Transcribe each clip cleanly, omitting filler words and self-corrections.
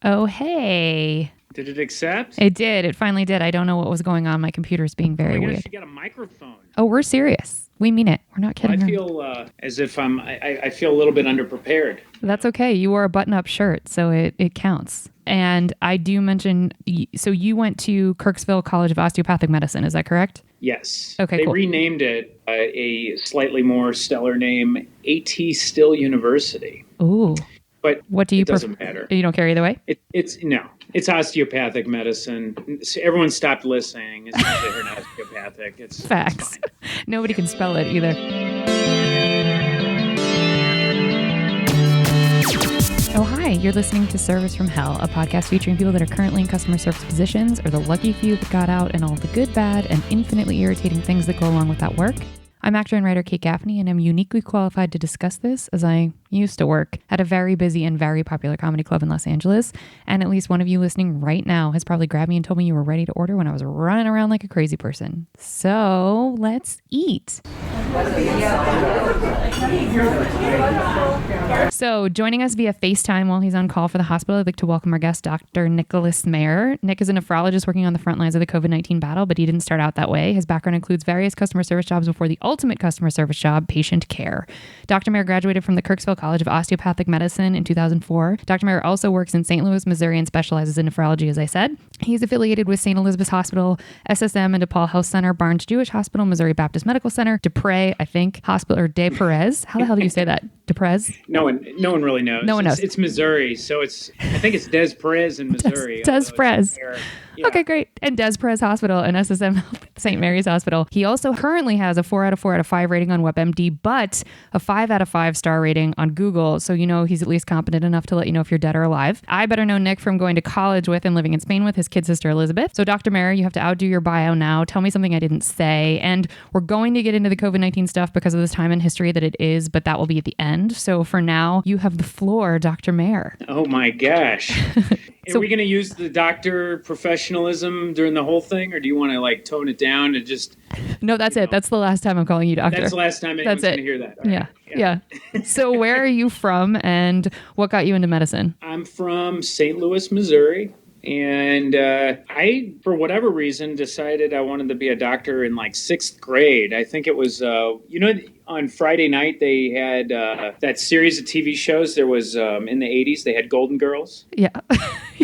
Oh, hey. Did it accept? It did. It finally did. I don't know what was going on. My computer's being very weird. You got a microphone. Oh, we're serious. We mean it. We're not kidding. I feel as if I feel a little bit underprepared. That's okay. You wore a button-up shirt, so it counts. And I do mention, so you went to Kirksville College of Osteopathic Medicine. Is that correct? Yes. Okay, They cool. renamed it a slightly more stellar name, A.T. Still University. Ooh. But what do you it doesn't matter. You don't care either way? It's osteopathic medicine. Everyone stopped listening. It's not that they're osteopathic. It's facts. It's Nobody can spell it either. Oh, hi. You're listening to Service from Hell, a podcast featuring people that are currently in customer service positions or the lucky few that got out and all the good, bad, and infinitely irritating things that go along with that work. I'm actor and writer Kate Gaffney, and I'm uniquely qualified to discuss this as I used to work at a very busy and very popular comedy club in Los Angeles. And at least one of you listening right now has probably grabbed me and told me you were ready to order when I was running around like a crazy person. So let's eat. So joining us via FaceTime while he's on call for the hospital, I'd like to welcome our guest, Dr. Nicholas Mayer. Nick is a nephrologist working on the front lines of the COVID-19 battle, but he didn't start out that way. His background includes various customer service jobs before the ultimate customer service job, patient care. Dr. Mayer graduated from the Kirksville College of Osteopathic Medicine in 2004. Dr. Mayer also works in St. Louis, Missouri, and specializes in nephrology, as I said. He's affiliated with St. Elizabeth's Hospital, SSM and DePaul Health Center, Barnes Jewish Hospital, Missouri Baptist Medical Center, DePrez, I think, Hospital, or De Perez. How the hell do you say that? DePrez? No one really knows. No one knows. It's Missouri, so I think it's Des Perez in Missouri. Des Perez. Yeah. Okay, great. And Des Perez Hospital and SSM St. Mary's Hospital. He also currently has a 4 out of 4 out of 5 rating on WebMD, but a 5 out of 5 star rating on Google. So you know he's at least competent enough to let you know if you're dead or alive. I better know Nick from going to college with and living in Spain with his kid sister Elizabeth. So Dr. Mayer, you have to outdo your bio now. Tell me something I didn't say. And we're going to get into the COVID-19 stuff because of this time in history that it is, but that will be at the end. So for now, you have the floor, Dr. Mayer. Oh my gosh. Are we going to use the doctor professionalism during the whole thing, or do you want to tone it down and just... No, that's it. That's the last time I'm calling you doctor. That's the last time anyone's going to hear that. Right. Yeah. So where are you from and what got you into medicine? I'm from St. Louis, Missouri. And I, for whatever reason, decided I wanted to be a doctor in 6th grade. I think it was, on Friday night they had that series of TV shows. There was, in the 80s, they had Golden Girls. Yeah.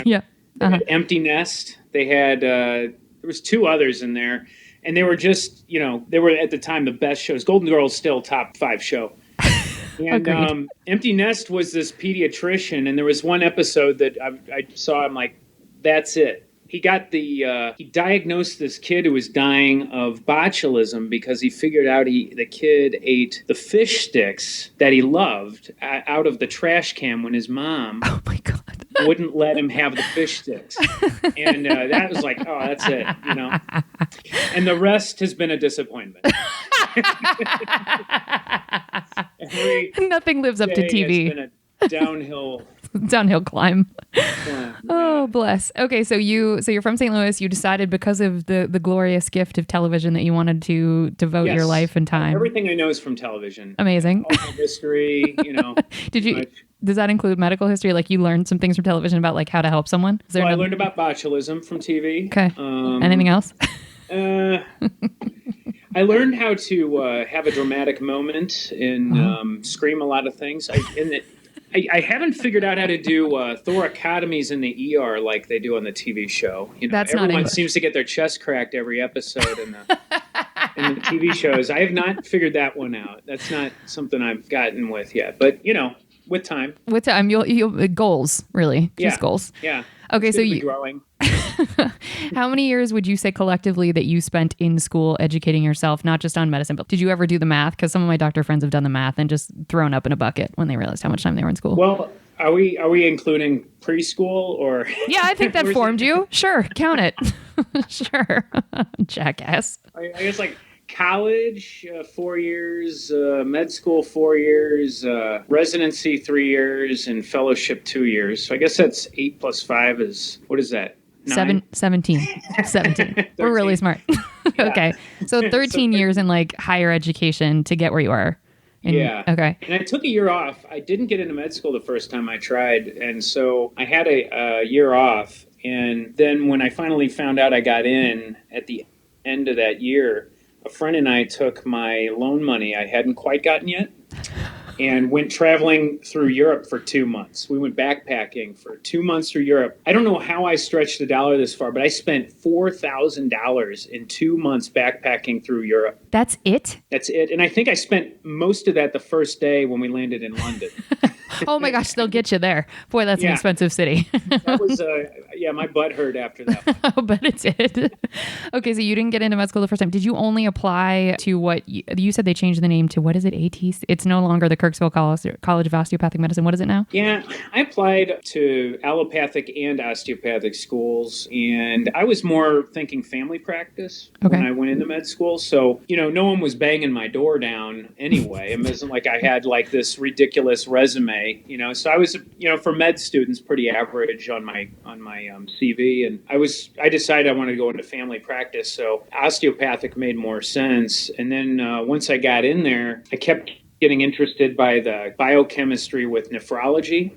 Yeah. They had Empty Nest. They had, there was 2 others in there. And they were just, they were at the time the best shows. Golden Girls still top 5 show. And Empty Nest was this pediatrician. And there was one episode that I saw, I'm like, that's it. He got he diagnosed this kid who was dying of botulism because he figured out the kid ate the fish sticks that he loved out of the trash can when his mom wouldn't let him have the fish sticks. And that was like, oh, that's it, And the rest has been a disappointment. Nothing lives up to TV. It's been a downhill climb. Oh, bless. Okay, so you're from St. Louis. You decided because of the glorious gift of television that you wanted to devote your life and time. Everything I know is from television. Amazing. All the history, Does that include medical history? Like you learned some things from television about how to help someone? I learned about botulism from TV. Okay. Anything else? I learned how to have a dramatic moment and scream a lot of things. I haven't figured out how to do thoracotomies in the ER like they do on the TV show. Everyone seems to get their chest cracked every episode in the TV shows. I have not figured that one out. That's not something I've gotten with yet. But with time. With time, you'll goals really, just goals. Yeah. Okay, so growing. How many years would you say collectively that you spent in school educating yourself, not just on medicine, but did you ever do the math? Because some of my doctor friends have done the math and just thrown up in a bucket when they realized how much time they were in school. Well, are we including preschool or? Yeah, I think that formed you. Sure, count it. Sure, jackass. I guess college, 4 years, med school, 4 years, residency, 3 years, and fellowship, 2 years. So I guess that's 8 plus 5 is, what is that? 17. We're really smart. Okay. So 13 years in higher education to get where you are. Yeah. Okay. And I took a year off. I didn't get into med school the first time I tried. And so I had a year off. And then when I finally found out I got in at the end of that year, a friend and I took my loan money I hadn't quite gotten yet and went traveling through Europe for 2 months. We went backpacking for 2 months through Europe. I don't know how I stretched the dollar this far, but I spent $4,000 in 2 months backpacking through Europe. That's it? That's it. And I think I spent most of that the first day when we landed in London. Oh my gosh, they'll get you there. Boy, that's an Yeah, expensive city. that was, yeah, my butt hurt after that one. I'll bet it did. Okay, so you didn't get into med school the first time. Did you only apply to what you said they changed the name to? What is it? AT? It's no longer the Kirksville College of Osteopathic Medicine. What is it now? Yeah, I applied to allopathic and osteopathic schools, and I was more thinking family practice when I went into med school. So, no one was banging my door down anyway. It wasn't like I had like this ridiculous resume, So I was, for med students, pretty average on my CV, and I decided I wanted to go into family practice. So osteopathic made more sense, and then once I got in there, I kept getting interested by the biochemistry with nephrology.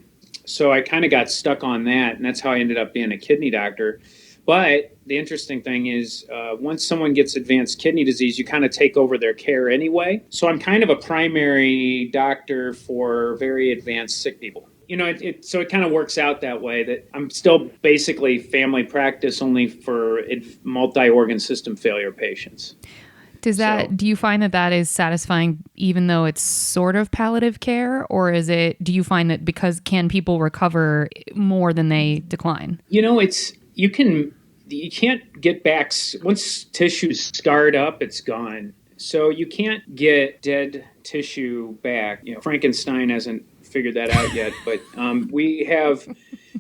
So I kind of got stuck on that, and that's how I ended up being a kidney doctor. But the interesting thing is, once someone gets advanced kidney disease, you kind of take over their care anyway. So I'm kind of a primary doctor for very advanced sick people. So it kind of works out that way, that I'm still basically family practice only for multi-organ system failure patients. Do you find that is satisfying even though it's sort of palliative care, or do you find that can people recover more than they decline? You can't get back once tissue's scarred up, it's gone. So you can't get dead tissue back. Frankenstein hasn't figured that out yet, but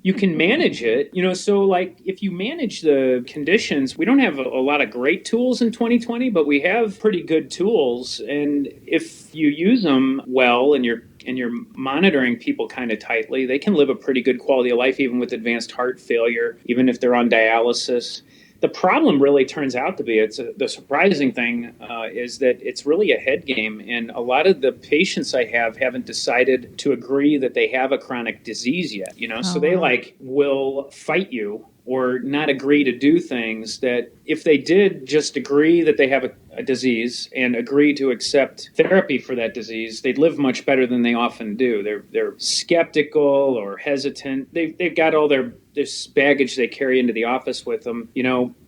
you can manage it, so like if you manage the conditions, we don't have a lot of great tools in 2020, but we have pretty good tools. And if you use them well and you're monitoring people kind of tightly, they can live a pretty good quality of life, even with advanced heart failure, even if they're on dialysis. The problem really turns out to be, the surprising thing is that it's really a head game. And a lot of the patients I haven't decided to agree that they have a chronic disease yet, so they will fight you or not agree to do things that if they did just agree that they have a disease and agree to accept therapy for that disease, they'd live much better than they often do. They're skeptical or hesitant. They've got all this baggage they carry into the office with them,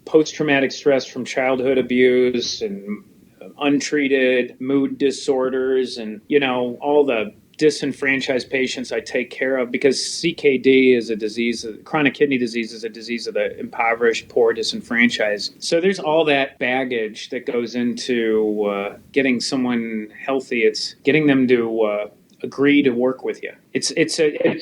post-traumatic stress from childhood abuse and untreated mood disorders and, all the disenfranchised patients I take care of, because CKD is a disease, chronic kidney disease is a disease of the impoverished, poor, disenfranchised. So there's all that baggage that goes into getting someone healthy. It's getting them to agree to work with you. It's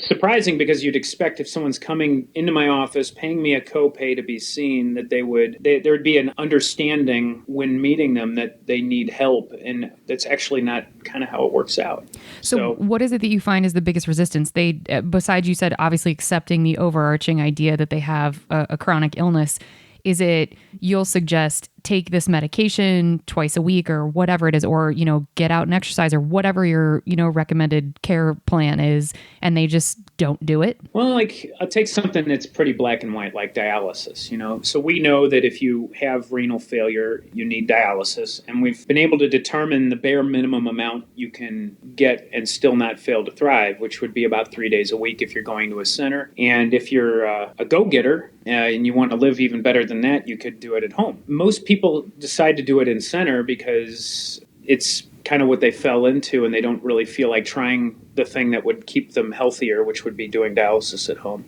surprising, because you'd expect if someone's coming into my office paying me a copay to be seen, that there would be an understanding when meeting them that they need help, and that's actually not kind of how it works out. So what is it that you find is the biggest resistance? Besides, you said obviously accepting the overarching idea that they have a chronic illness. Is it you'll suggest take this medication twice a week or whatever it is, or, get out and exercise or whatever your, recommended care plan is, and they just don't do it? Well, I'll take something that's pretty black and white, like dialysis, So we know that if you have renal failure, you need dialysis. And we've been able to determine the bare minimum amount you can get and still not fail to thrive, which would be about 3 days a week if you're going to a center. And if you're a go-getter and you want to live even better than that, you could do it at home. Most people decide to do it in center because it's kind of what they fell into, and they don't really feel like trying the thing that would keep them healthier, which would be doing dialysis at home.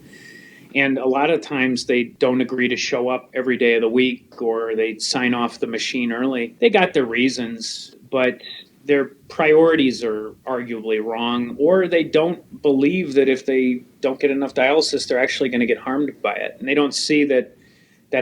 And a lot of times they don't agree to show up every day of the week, or they sign off the machine early. They got their reasons, but their priorities are arguably wrong, or they don't believe that if they don't get enough dialysis, they're actually going to get harmed by it. And they don't see that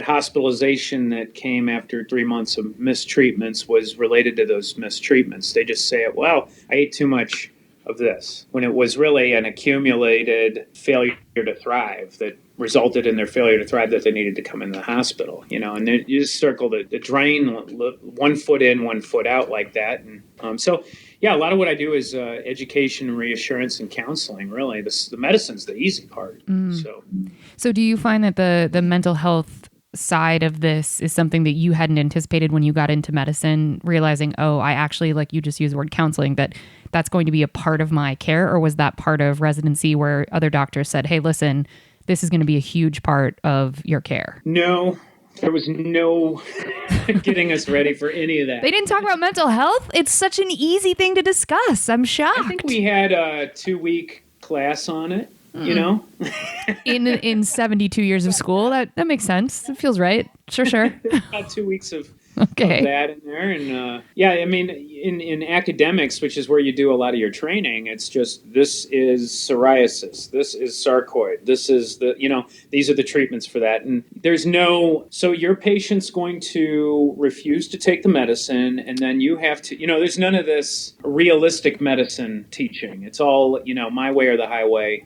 hospitalization that came after 3 months of mistreatments was related to those mistreatments. They just say, well, I ate too much of this, when it was really an accumulated failure to thrive that resulted in their failure to thrive, that they needed to come into the hospital, and you just circle the drain, 1 foot in, 1 foot out like that. And so Yeah, a lot of what I do is education and reassurance and counseling. Really, the medicine's the easy part. So So do you find that the mental health side of this is something that you hadn't anticipated when you got into medicine, realizing, oh, I actually, like you just used the word counseling, that that's going to be a part of my care? Or was that part of residency where other doctors said, hey, listen, this is going to be a huge part of your care? no, there was no getting us ready for any of that. They didn't talk about mental health. It's such an easy thing to discuss. I'm I think shocked. we had a 2-week class on it. You know, In 72 years of school, that makes sense. It feels right. Sure. there's about 2 weeks of Okay. that in there, and yeah, I mean, in academics, which is where you do a lot of your training, it's just this is psoriasis, this is sarcoid, this is these are the treatments for that, and there's no so your patient's going to refuse to take the medicine, and then you have to there's none of this realistic medicine teaching. It's all my way or the highway.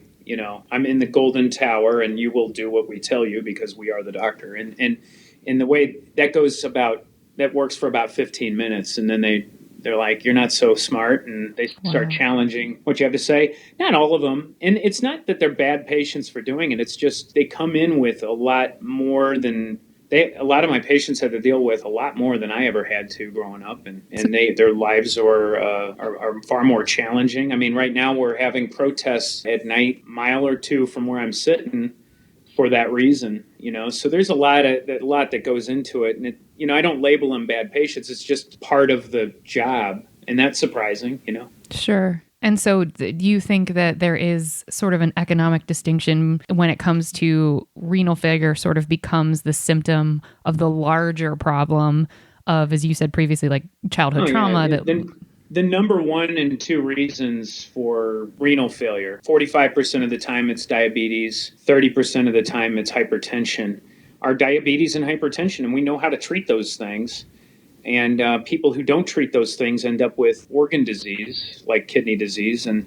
I'm in the golden tower and you will do what we tell you because we are the doctor. And the way that that works for about 15 minutes. And then they're like, you're not so smart. And they start challenging what you have to say. Not all of them. And it's not that they're bad patients for doing it. It's just they come in with a lot more than a lot of my patients had to deal with a lot more than I ever had to growing up, and their lives are far more challenging. I mean, right now we're having protests at night, mile or two from where I'm sitting, for that reason. So there's a lot that goes into it, and I don't label them bad patients. It's just part of the job, and that's surprising. Sure. And so do you think that there is sort of an economic distinction when it comes to renal failure sort of becomes the symptom of the larger problem of, as you said previously, like childhood trauma? Yeah. The number 1 and 2 reasons for renal failure, 45% of the time it's diabetes, 30% of the time it's hypertension, are diabetes and hypertension. And we know how to treat those things. And people who don't treat those things end up with organ disease, like kidney disease. And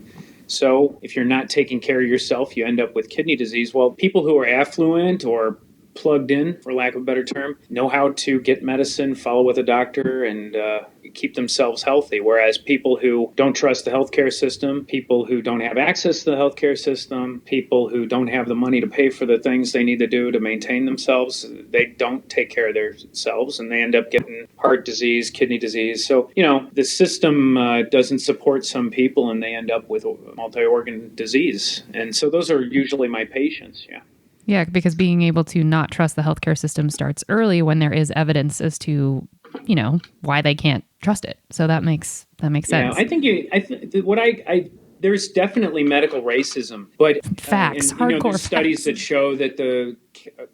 so if you're not taking care of yourself, you end up with kidney disease. Well, people who are affluent or plugged in, for lack of a better term, know how to get medicine, follow with a doctor, and keep themselves healthy. Whereas people who don't trust the healthcare system, people who don't have access to the healthcare system, people who don't have the money to pay for the things they need to do to maintain themselves, they don't take care of themselves, and they end up getting heart disease, kidney disease. So, the system doesn't support some people, and they end up with multi-organ disease. And so those are usually my patients, yeah. Yeah, because being able to not trust the healthcare system starts early when there is evidence as to, why they can't trust it. So that makes sense. Yeah, I think there's definitely medical racism, but facts, hardcore there's studies facts that show that the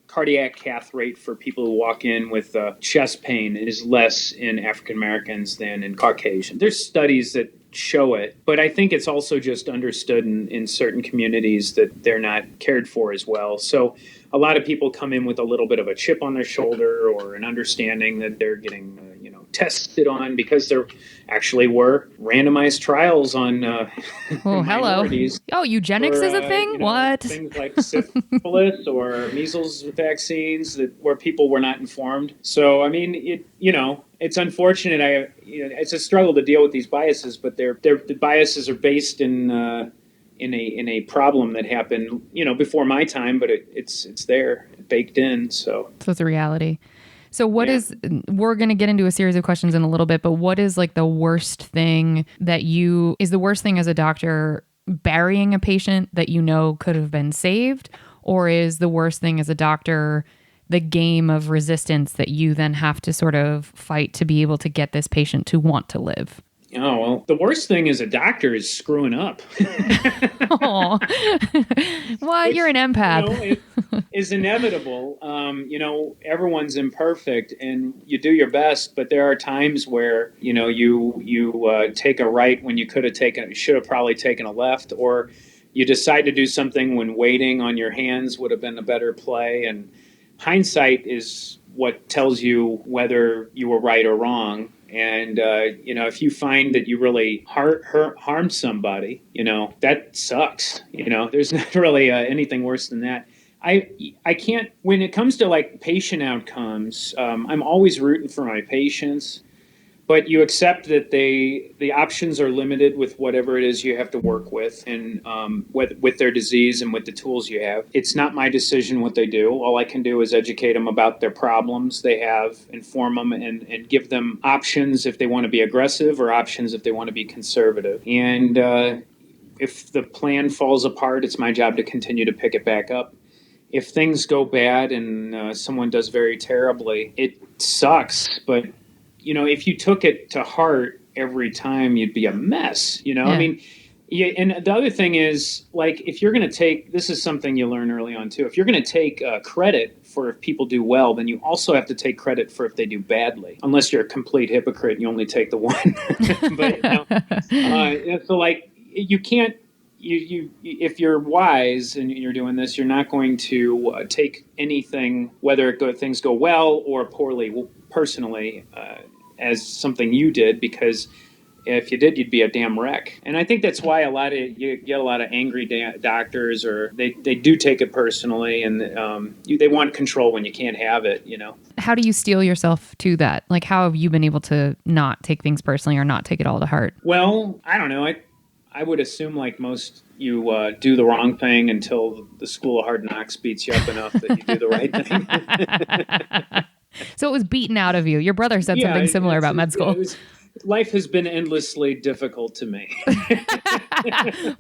cardiac cath rate for people who walk in with chest pain is less in African Americans than in Caucasian. There's studies that show it, but I think it's also just understood in certain communities that they're not cared for as well. So a lot of people come in with a little bit of a chip on their shoulder or an understanding that they're getting tested on, because there actually were randomized trials on minorities. Oh, eugenics is a thing? What? Things like syphilis or measles vaccines where people were not informed. So, I mean, it's unfortunate. It's a struggle to deal with these biases, but the biases are based in a problem that happened, before my time, but it's there, baked in. So it's a reality. So we're going to get into a series of questions in a little bit, but what is like the worst thing is the worst thing as a doctor, burying a patient that could have been saved? Or is the worst thing as a doctor the game of resistance that you then have to sort of fight to be able to get this patient to want to live? Oh, well, the worst thing as a doctor is screwing up. Oh, well, you're an empath. Is inevitable. Everyone's imperfect, and you do your best, but there are times where, you take a right when you should have probably taken a left, or you decide to do something when waiting on your hands would have been a better play. And hindsight is what tells you whether you were right or wrong. And, if you find that you really harmed somebody, that sucks. There's not really anything worse than that. I can't, when it comes to like patient outcomes, I'm always rooting for my patients. but you accept that the options are limited with whatever it is you have to work with, and with their disease and with the tools you have. It's not my decision what they do. All I can do is educate them about their problems they have, inform them, and give them options if they want to be aggressive or options if they want to be conservative. And if the plan falls apart, it's my job to continue to pick it back up. If things go bad and someone does very terribly, it sucks, but if you took it to heart every time, you'd be a mess. Yeah. I mean, yeah. And the other thing is, like, if you're going to take, this is something you learn early on too. If you're going to take credit for if people do well, then you also have to take credit for if they do badly. Unless you're a complete hypocrite and you only take the one. But so like you can't. You if you're wise and you're doing this, you're not going to take anything, whether things go well or poorly, personally, as something you did, because if you did, you'd be a damn wreck. And I think that's why you get a lot of angry doctors, or they do take it personally, and they want control when you can't have it. How do you steel yourself to that? Like, how have you been able to not take things personally or not take it all to heart? Well, I don't know. I would assume, like most, you do the wrong thing until the school of hard knocks beats you up enough that you do the right thing. So it was beaten out of you. Your brother said something similar about med school. Life has been endlessly difficult to me.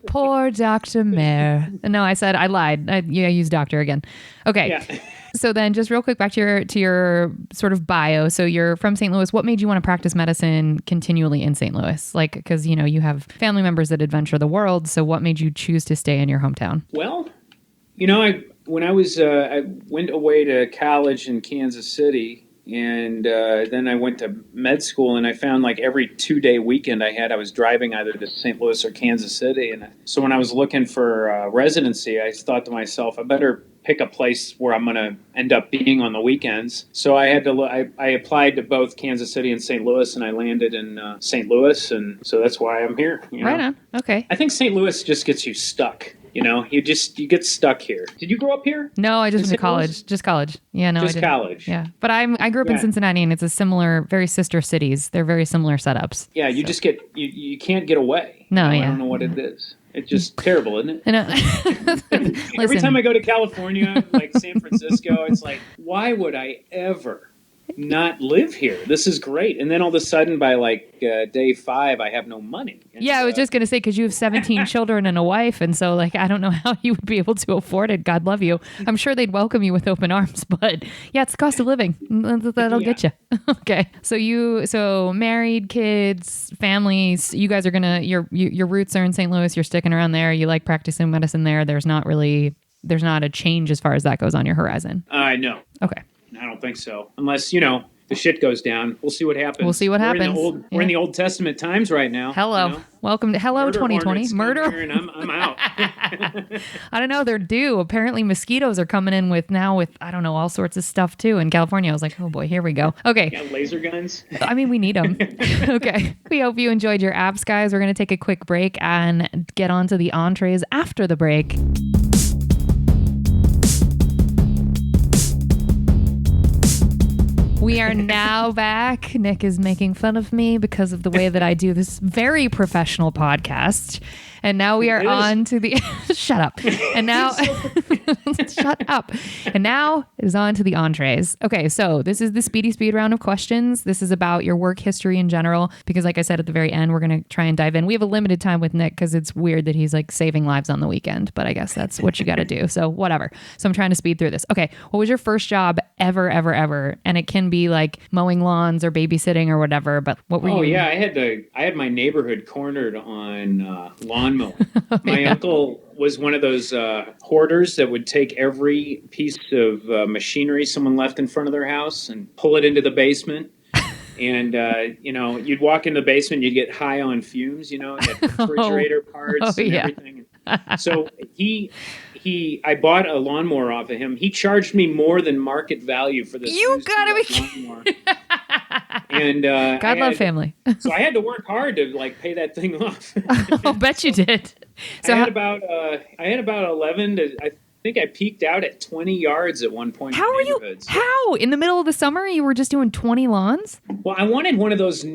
Poor Dr. Mayer. No, I lied. I used doctor again. Okay. Yeah. So then just real quick, back to your sort of bio. So you're from St. Louis. What made you want to practice medicine continually in St. Louis? Like, because, you have family members that adventure the world. So what made you choose to stay in your hometown? Well, when I went away to college in Kansas City, and then I went to med school, and I found like every 2-day weekend I was driving either to St. Louis or Kansas City. And so when I was looking for residency, I thought to myself, I better pick a place where I'm going to end up being on the weekends. So I applied to both Kansas City and St. Louis, and I landed in St. Louis. And so that's why I'm here. Right on. Okay. I think St. Louis just gets you stuck. You get stuck here. Did you grow up here? No, I just went to college. Just college. Yeah, no, just I didn't. College. Yeah, but I grew up in Cincinnati, and it's a similar, very sister cities. They're very similar setups. Yeah, you just get you can't get away. No, I don't know what it is. It's just terrible, isn't it? I know. Every time I go to California, like San Francisco, it's like, why would I ever not live here? This is great. And then all of a sudden, by like day 5, I have no money. And I was just going to say, because you have 17 children and a wife. And so, like, I don't know how you would be able to afford it. God love you. I'm sure they'd welcome you with open arms. But yeah, it's the cost of living. That'll get you. Okay. So married, kids, families, you guys are going to, your roots are in St. Louis. You're sticking around there. You like practicing medicine there. There's not a change as far as that goes on your horizon. No. Okay. I don't think so. Unless, the shit goes down. We'll see what happens. We're in the Old Testament times right now. Hello. Welcome to 2020. Murder. And I'm out. I don't know. They're due. Apparently mosquitoes are coming in with, I don't know, all sorts of stuff too. In California, I was like, oh boy, here we go. Okay. Yeah, laser guns. I mean, we need them. Okay. We hope you enjoyed your apps, guys. We're going to take a quick break and get on to the entrees after the break. We are now back. Nick is making fun of me because of the way that I do this very professional podcast. And now we are on to the... Shut up. And now... Shut up. And now it is on to the entrees. Okay, so this is the speedy speed round of questions. This is about your work history in general, because like I said at the very end, we're going to try and dive in. We have a limited time with Nick because it's weird that he's like saving lives on the weekend, but I guess that's what you got to do. So whatever. So I'm trying to speed through this. Okay, what was your first job ever? And it can be like mowing lawns or babysitting or whatever, but what were you? Oh yeah, I had my neighborhood cornered on lawn mowing. My uncle was one of those hoarders that would take every piece of machinery someone left in front of their house and pull it into the basement. And, you'd walk into the basement, you'd get high on fumes, refrigerator parts and everything. So I bought a lawnmower off of him. He charged me more than market value for this. You gotta be lawnmower. And God love family. So I had to work hard to like pay that thing off. I'll bet you did. So I had about 11 to think I peaked out at 20 yards at one point. How are you? How? In the middle of the summer, you were just doing 20 lawns? Well, I wanted one of those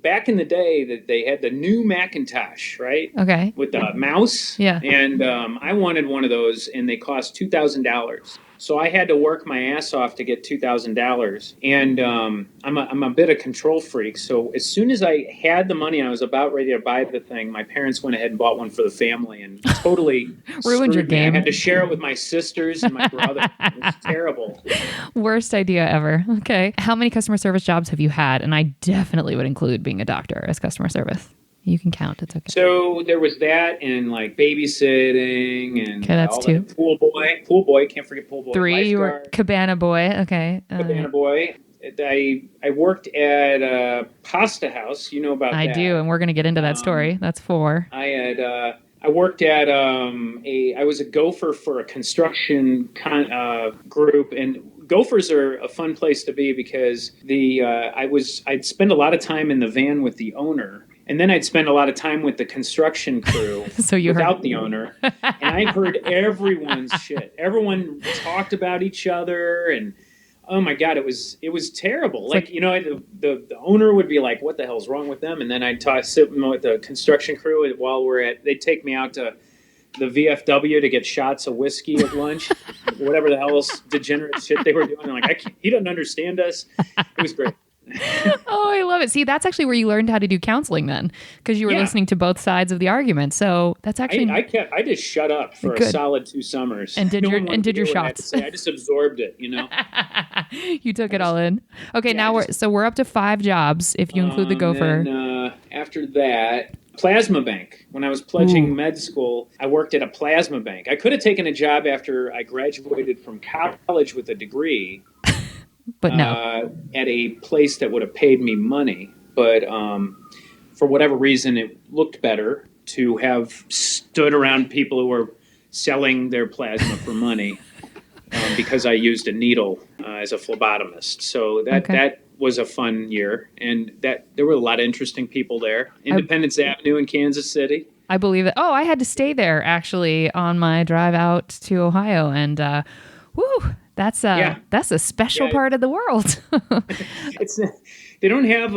back in the day that they had the new Macintosh, right? Okay. With the mouse. Yeah. And I wanted one of those, and they cost $2,000. So I had to work my ass off to get $2,000. And I'm a bit of control freak. So as soon as I had the money, I was about ready to buy the thing. My parents went ahead and bought one for the family, and totally ruined your game. I had to share it with my sisters and my brother. It was terrible. Worst idea ever. Okay. How many customer service jobs have you had? And I definitely would include being a doctor as customer service. You can count. It's okay. So there was that, and like babysitting, and okay, that's two. Pool boy. Can't forget pool boy. 3. Lifeguard, you were cabana boy. Okay. Cabana boy. I worked at a pasta house. You know about that? I do, and we're going to get into that story. That's 4. I worked at I was a gopher for a construction group, and gophers are a fun place to be because I'd spend a lot of time in the van with the owner. And then I'd spend a lot of time with the construction crew without the owner. And I heard everyone's shit. Everyone talked about each other. And, oh, my God, it was terrible. The owner would be like, what the hell's wrong with them? And then I'd sit with the construction crew while they'd take me out to the VFW to get shots of whiskey at lunch, whatever the hell's degenerate shit they were doing. I'm like, he doesn't understand us. It was great. Oh, I love it. See, that's actually where you learned how to do counseling then, because you were listening to both sides of the argument. So that's actually I just shut up for a solid 2 summers and did your shots. I just absorbed it, You took it all in. Okay, now we're up to 5 jobs if you include the gopher. Then, after that, plasma bank. When I was pledging med school, I worked at a plasma bank. I could have taken a job after I graduated from college with a degree. But no. At a place that would have paid me money. But for whatever reason, it looked better to have stood around people who were selling their plasma for money because I used a needle as a phlebotomist. So that was a fun year. And there were a lot of interesting people there. Independence Avenue in Kansas City. I believe that. Oh, I had to stay there, actually, on my drive out to Ohio. And that's a special part of the world. You don't have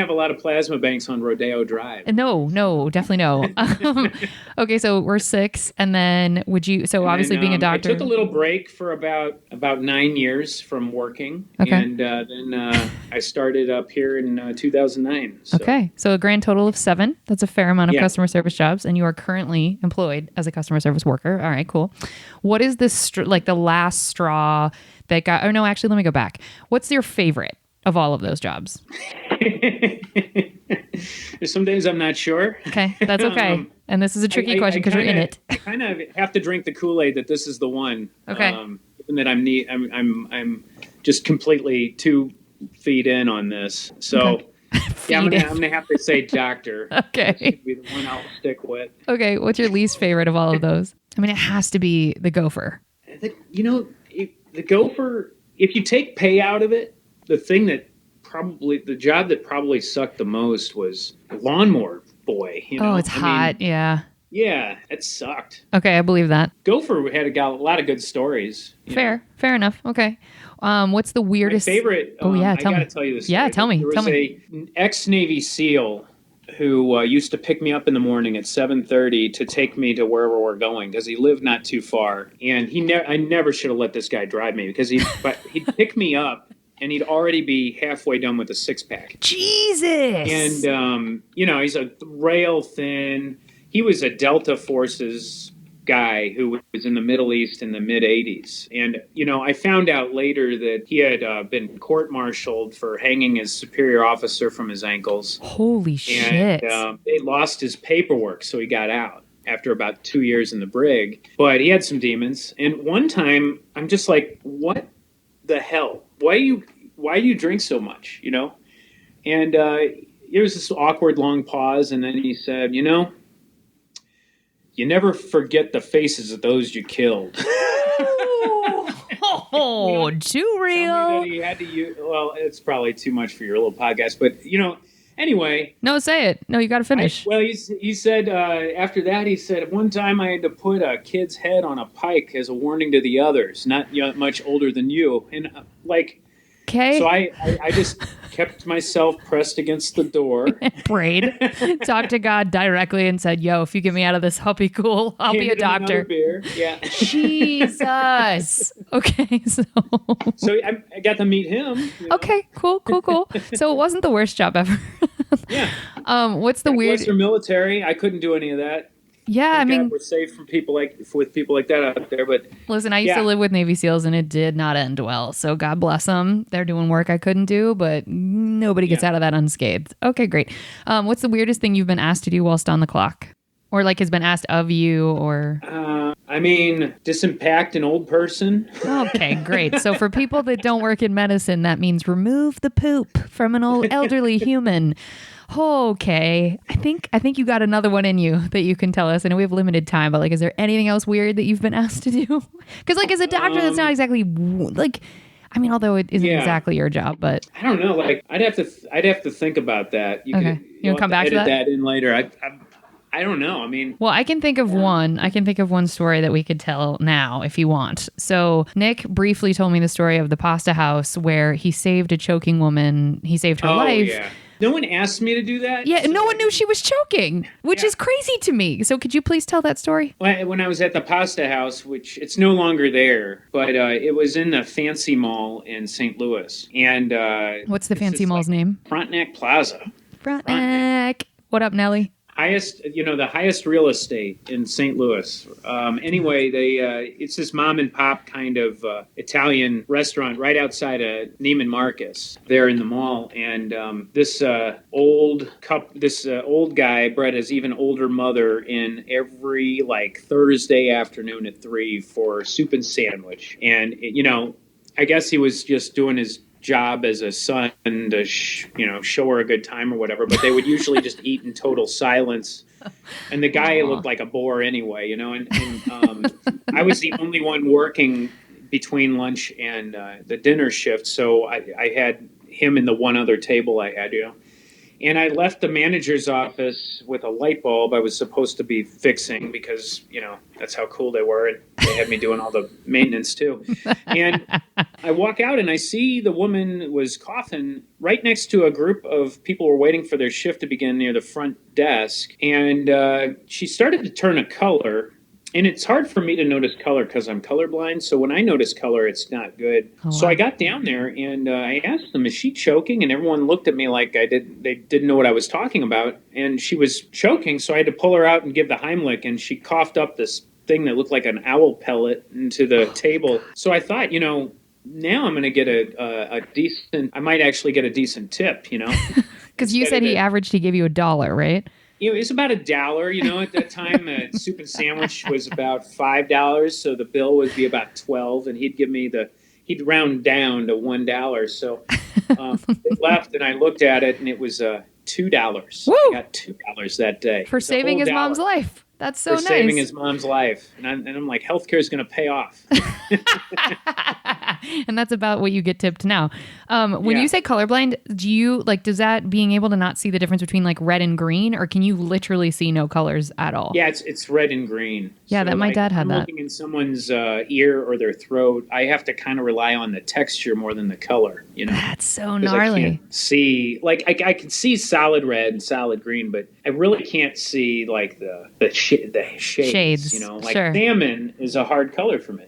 a lot of plasma banks on Rodeo Drive. No, definitely no. Okay, so we're 6, and then obviously being a doctor. I took a little break for about 9 years from working, and then I started up here in 2009. So. Okay, so a grand total of 7. That's a fair amount of customer service jobs, and you are currently employed as a customer service worker. All right, cool. What is this the last straw that got? Oh no, actually, let me go back. What's your favorite of all of those jobs? Some days I'm not sure. Okay, that's okay. And this is a tricky question because you're in it. I kind of have to drink the Kool-Aid that this is the one. Okay. Given that I'm just completely 2 feet in on this. So I'm gonna have to say doctor. Okay. That's gonna be the one I'll stick with. Okay, what's your least favorite of all of those? I mean, it has to be the gopher. The gopher, if you take pay out of it, the job that probably sucked the most was lawnmower boy. It's hot. Yeah. Yeah, it sucked. Okay, I believe that. Gopher had a lot of good stories. Fair enough. Okay. What's the weirdest? My favorite. Tell me. I gotta tell you this. Story. Yeah, tell me. There was an ex-Navy SEAL who used to pick me up in the morning at 7:30 to take me to wherever we're going because he lived not too far. And I never should have let this guy drive me because he'd pick me up and he'd already be halfway done with a 6-pack. Jesus! And, he's a rail thin. He was a Delta Forces guy who was in the Middle East in the mid-'80s. And, I found out later that he had been court-martialed for hanging his superior officer from his ankles. Holy shit. And they lost his paperwork, so he got out after about 2 years in the brig. But he had some demons. And one time, I'm just like, what the hell? Why do you drink so much, And there was this awkward long pause, and then he said, you never forget the faces of those you killed. Too real. He had to use, well, it's probably too much for your little podcast, but Anyway, No, say it. No, you got to finish. he said after that, he said, one time I had to put a kid's head on a pike as a warning to the others, not much older than you. And so Okay. I just kept myself pressed against the door. Prayed, talked to God directly and said, yo, if you get me out of this, I'll be cool. I'll be a Handed him another doctor. beer. Yeah. Jesus. Okay. So I got to meet him. Okay, cool. So it wasn't the worst job ever. Yeah. What's the weird? Western military. I couldn't do any of that. Yeah, Thank I mean, God we're safe from people like that out there. But listen, I used to live with Navy SEALs and it did not end well. So God bless them. They're doing work I couldn't do, but nobody gets out of that unscathed. Okay, great. What's the weirdest thing you've been asked to do whilst on the clock? Or like has been asked of you or... Disimpact an old person. Okay, great. So for people that don't work in medicine, that means remove the poop from an old elderly human. Okay. I think you got another one in you that you can tell us. I know we have limited time, but like, is there anything else weird that you've been asked to do? Because like as a doctor, that's not exactly like, I mean, although it isn't exactly your job, but I don't know. Like I'd have to think about that. Okay. You want to come back to edit that in later. I don't know. I mean, well, I can think of one. I can think of one story that we could tell now if you want. So Nick briefly told me the story of the pasta house where he saved a choking woman. He saved her life. Yeah. No one asked me to do that. Yeah, no one knew she was choking, which is crazy to me. So could you please tell that story? When I was at the pasta house, which it's no longer there, but it was in the Fancy Mall in St. Louis. And what's the Fancy Mall's name? Frontenac Plaza. Frontenac. What up, Nelly? The highest real estate in St. Louis. Anyway, it's this mom and pop kind of Italian restaurant right outside of Neiman Marcus there in the mall. And this old guy brought his even older mother in every Thursday afternoon at 3 for soup and sandwich. And I guess he was just doing his job as a son to show her a good time or whatever, but they would usually just eat in total silence, and the guy looked like a bore anyway, and I was the only one working between lunch and the dinner shift, so I had him in the one other table I had, and I left the manager's office with a light bulb I was supposed to be fixing because, that's how cool they were. And they had me doing all the maintenance too. And I walk out and I see the woman was coughing right next to a group of people who were waiting for their shift to begin near the front desk. And she started to turn a color. And it's hard for me to notice color because I'm colorblind. So when I notice color, it's not good. Oh, wow. So I got down there and I asked them, is she choking? And everyone looked at me like they didn't know what I was talking about. And she was choking. So I had to pull her out and give the Heimlich. And she coughed up this thing that looked like an owl pellet into the table. So I thought, now I'm going to get a decent, I might actually get a decent tip, Because you said he gave you $1, right? It was about $1. At that time, a soup and sandwich was about $5, so the bill would be about $12, and he'd round down to $1. So it left, and I looked at it, and it was $2. Woo! I got $2 that day for saving his mom's life. That's so nice. For saving his mom's life, and I'm like, healthcare is going to pay off. And that's about what you get tipped now. When you say colorblind, do you does that being able to not see the difference between red and green, or can you literally see no colors at all? Yeah, it's red and green. Yeah, so my dad had that. Looking in someone's ear or their throat, I have to kind of rely on the texture more than the color. That's so gnarly. I can't see I can see solid red and solid green, but I really can't see the shades. Sure. Salmon is a hard color for me.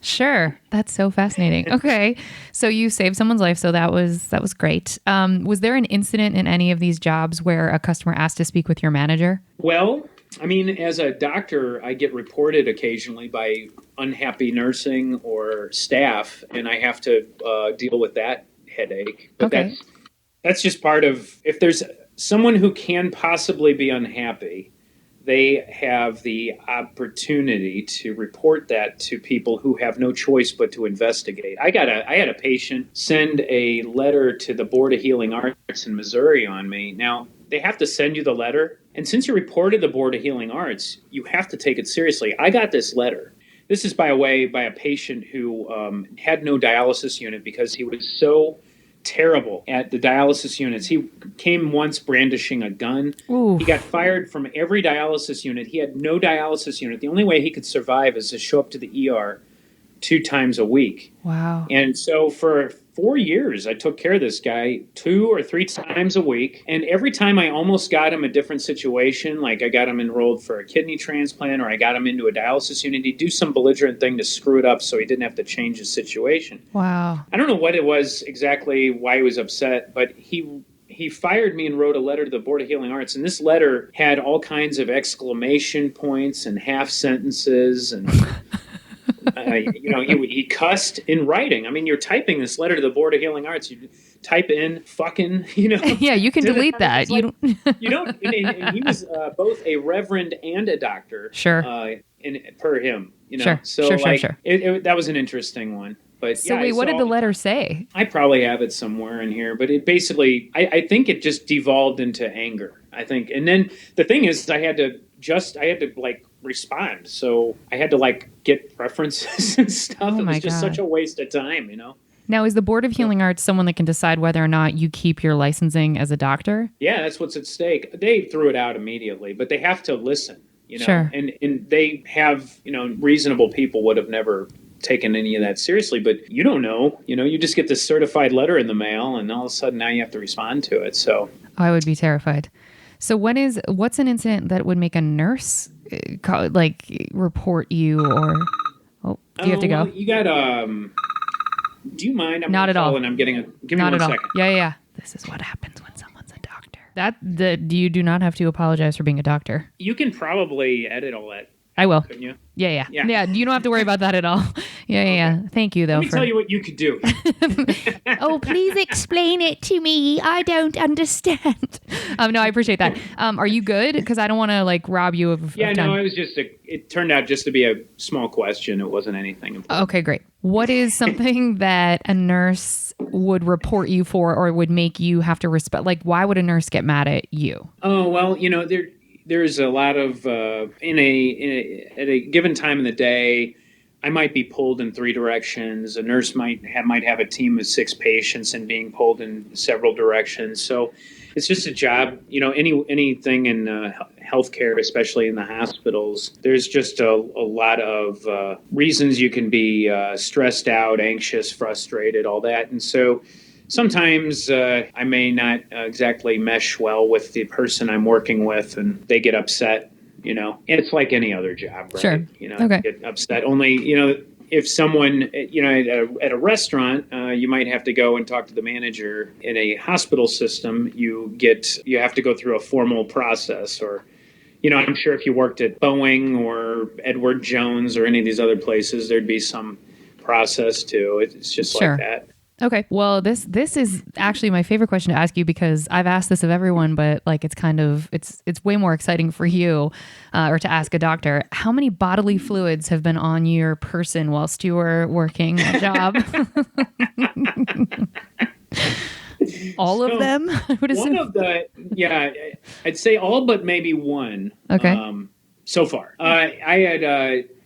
Sure. That's so fascinating. Okay. So you saved someone's life. So that was great. Was there an incident in any of these jobs where a customer asked to speak with your manager? Well, I mean, as a doctor, I get reported occasionally by unhappy nursing or staff, and I have to deal with that headache. But that's just part of, if there's someone who can possibly be unhappy, they have the opportunity to report that to people who have no choice but to investigate. I had a patient send a letter to the Board of Healing Arts in Missouri on me. Now, they have to send you the letter. And since you reported the Board of Healing Arts, you have to take it seriously. I got this letter. This is by a patient who had no dialysis unit because he was so terrible at the dialysis units. He came once brandishing a gun. Ooh. He got fired from every dialysis unit. He had no dialysis unit. The only way he could survive is to show up to the ER 2 times a week. Wow. And so for 4 years, I took care of this guy 2 or 3 times a week. And every time I almost got him a different situation, like I got him enrolled for a kidney transplant or I got him into a dialysis unit, he'd do some belligerent thing to screw it up so he didn't have to change his situation. Wow. I don't know what it was exactly, why he was upset, but he fired me and wrote a letter to the Board of Healing Arts. And this letter had all kinds of exclamation points and half sentences and... he cussed in writing. I mean, you're typing this letter to the Board of Healing Arts. You type in fucking, Yeah, you can delete that. Like, you don't. And he was both a reverend and a doctor. Sure. Per him, Sure. So Sure. That was an interesting one. But so wait, what did the letter say? I probably have it somewhere in here, but it basically, I think it just devolved into anger. I think, and then the thing is, I had to respond. So I had to get references and stuff. It was just such a waste of time, Now, is the Board of Healing Arts someone that can decide whether or not you keep your licensing as a doctor? Yeah, that's what's at stake. They threw it out immediately, but they have to listen, Sure. And they have, reasonable people would have never taken any of that seriously, but you don't know, you just get this certified letter in the mail and all of a sudden now you have to respond to it. So I would be terrified. So what's an incident that would make a nurse report you or do you have to go? Well, you got do you mind? I'm not at all. And I'm getting give me not one at second. All. Yeah. This is what happens when someone's a doctor. You do not have to apologize for being a doctor. You can probably edit all that. I will. Couldn't you? Yeah. You don't have to worry about that at all. Yeah. Thank you, though. Let me tell you what you could do. Oh, please explain it to me. I don't understand. No, I appreciate that. Are you good? Because I don't want to rob you of time. No, it was just it turned out just to be a small question. It wasn't anything important. Okay, great. What is something that a nurse would report you for or would make you have to respect? Why would a nurse get mad at you? Oh, well, there's a lot of at a given time in the day, I might be pulled in 3 directions. A nurse might have a team of 6 patients and being pulled in several directions. So it's just a job. Anything in healthcare, especially in the hospitals, there's just a lot of reasons you can be stressed out, anxious, frustrated, all that, and so. Sometimes I may not exactly mesh well with the person I'm working with, and they get upset. And it's like any other job, right? Sure. Okay. Get upset. Only if someone at a restaurant, you might have to go and talk to the manager. In a hospital system, you have to go through a formal process. Or, I'm sure if you worked at Boeing or Edward Jones or any of these other places, there'd be some process too. It's just Sure. like that. Okay. Well, this is actually my favorite question to ask you because I've asked this of everyone, but it's way more exciting for you or to ask a doctor. How many bodily fluids have been on your person whilst you were working a job? All of them? I would assume. I'd say all but maybe one. Okay. So far, I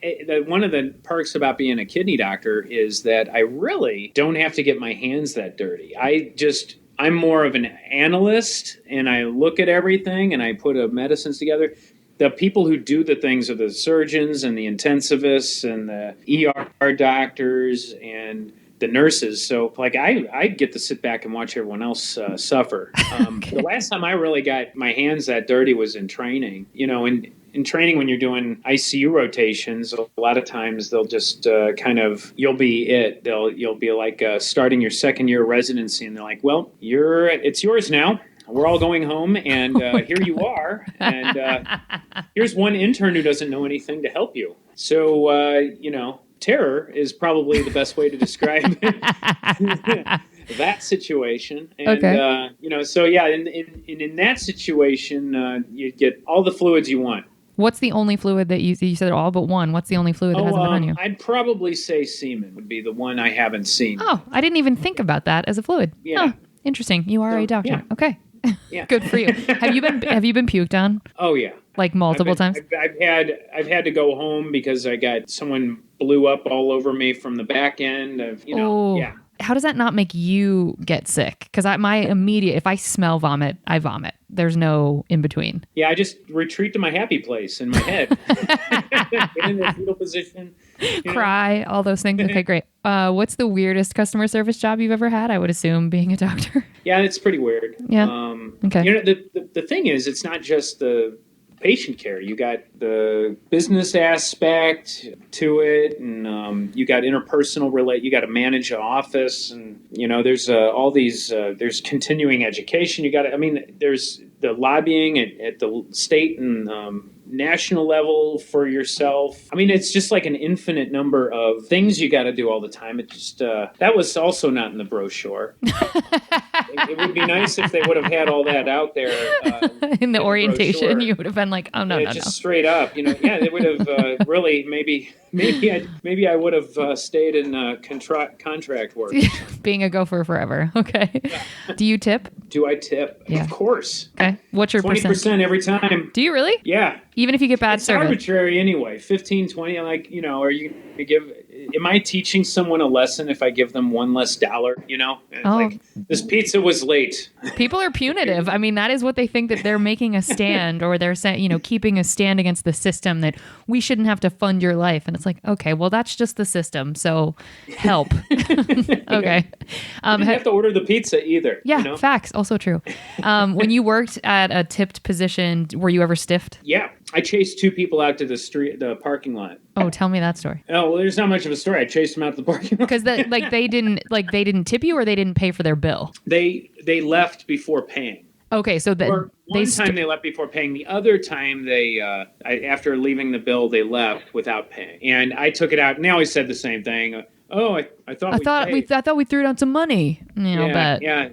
had one of the perks about being a kidney doctor is that I really don't have to get my hands that dirty. I'm more of an analyst, and I look at everything and I put medicines together. The people who do the things are the surgeons and the intensivists and the ER doctors and the nurses. So I get to sit back and watch everyone else suffer. Okay. The last time I really got my hands that dirty was in training. In training, when you're doing ICU rotations, a lot of times they'll just you'll be it. You'll be starting your second year residency, and they're like, "Well, it's yours now. We're all going home, and here you are. And here's one intern who doesn't know anything to help you." So terror is probably the best way to describe that situation. And, okay. In that situation, you get all the fluids you want. What's the only fluid that you said all but one? What's the only fluid that hasn't been on you? I'd probably say semen would be the one I haven't seen. Oh, I didn't even think about that as a fluid. Yeah. Oh, interesting. You are a doctor. Yeah. Okay. Yeah. Good for you. Have you been puked on? Oh yeah. Multiple times? I've had to go home because I got someone blew up all over me from the back end of, Oh, yeah. how does that not make you get sick? Because if I smell vomit, I vomit. There's no in between. Yeah, I just retreat to my happy place in my head. Get in the fetal position. Cry, all those things. Okay, great. What's the weirdest customer service job you've ever had? I would assume being a doctor. Yeah, it's pretty weird. Yeah. Okay. The thing is, it's not just the patient care. You got the business aspect to it, and you got interpersonal you got to manage an office, and there's all these there's continuing education. There's the lobbying at the state and national level for yourself. It's just like an infinite number of things you got to do all the time. It just that was also not in the brochure. It would be nice if they would have had all that out there in the orientation. You would have been like, "Oh no, no, just no!" Straight up, yeah, they would have really maybe I would have stayed in contract work. Being a gopher forever. Okay. Yeah. Do you tip? Do I tip? Yeah. Of course. Okay. What's your 20% every time? Do you really? Yeah. Even if you get bad it's service? It's arbitrary anyway. 15, 20. Are you going to give? Am I teaching someone a lesson if I give them $1 less? Like, this pizza was late. People are punitive. That is what they think, that they're making a stand, or they're saying, keeping a stand against the system, that we shouldn't have to fund your life. And it's like, okay, well, that's just the system. So help. Okay. You have to order the pizza either. Yeah. Facts. Also true. When you worked at a tipped position, were you ever stiffed? Yeah. I chased 2 people out to the parking lot. Oh, tell me that story. Oh, well, there's not much of a story. I chased them out to the parking lot because they didn't tip you, or they didn't pay for their bill. They left before paying. Okay, so one time they left before paying. The other time after leaving the bill, they left without paying, and I took it out. And they always said the same thing. Oh, I thought we threw down some money. Yeah.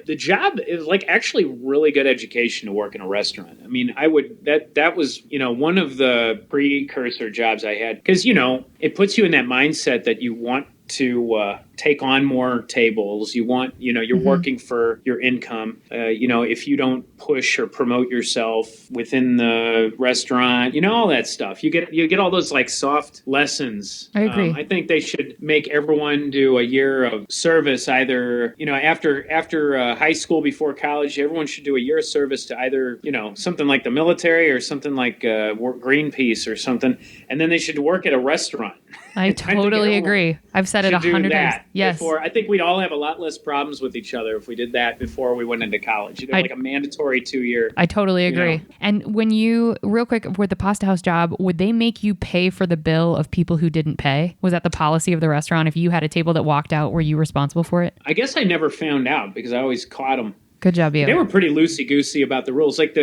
The job is actually really good education to work in a restaurant. That was one of the precursor jobs I had, because it puts you in that mindset that you want to take on more tables. You want, you're working for your income. If you don't push or promote yourself within the restaurant, all that stuff, you get all those soft lessons. I agree. I think they should make everyone do a year of service, either, after high school, before college. Everyone should do a year of service to either, something like the military or something like Greenpeace or something. And then they should work at a restaurant. I totally agree. I've said it 100 times. Yes. I think we'd all have a lot less problems with each other if we did that before we went into college. Like a mandatory 2-year. I totally agree. And when real quick, with the pasta house job, would they make you pay for the bill of people who didn't pay? Was that the policy of the restaurant? If you had a table that walked out, were you responsible for it? I guess I never found out, because I always caught them. Good job, you. They were pretty loosey-goosey about the rules. Like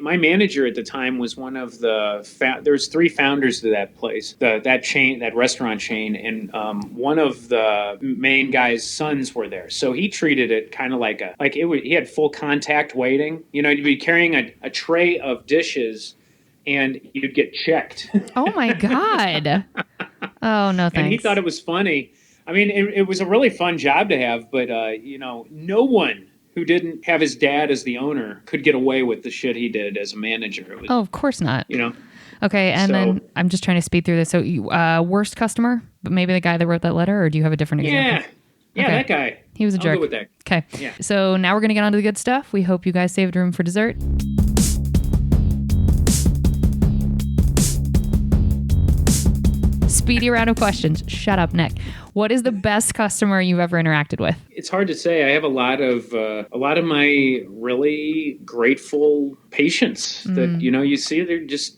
my manager at the time was one of the there's 3 founders to that place, that restaurant chain, and one of the main guy's sons were there. So he treated it kind of he had full contact waiting. You'd be carrying a tray of dishes, and you'd get checked. Oh my God! Oh no, thanks. And he thought it was funny. It was a really fun job to have, but no one who didn't have his dad as the owner could get away with the shit he did as a manager. Of course not. Okay, and then I'm just trying to speed through this. So, worst customer, but maybe the guy that wrote that letter, or do you have a different example? Yeah, okay. That guy. He was a jerk. I'll go with that. Okay. Yeah. So now we're going to get on to the good stuff. We hope you guys saved room for dessert. Speedy round of questions. Shut up, Nick. What is the best customer you've ever interacted with? It's hard to say. I have a lot of my really grateful patients that you see.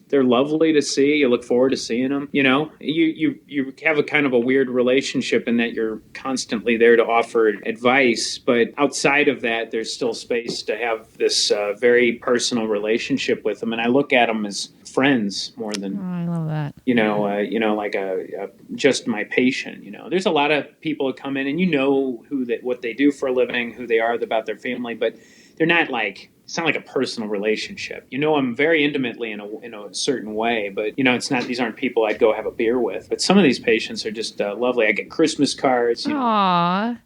They're lovely to see. You look forward to seeing them. You have a kind of a weird relationship in that you're constantly there to offer advice, but outside of that, there's still space to have this very personal relationship with them. And I look at them as friends more than I love that. Like just my patient. There's a lot of people that come in and what they do for a living, who they are, about their family, but they're not it's not like a personal relationship. I'm very intimately in a certain way, but it's not. These aren't people I'd go have a beer with. But some of these patients are just lovely. I get Christmas cards. Aww.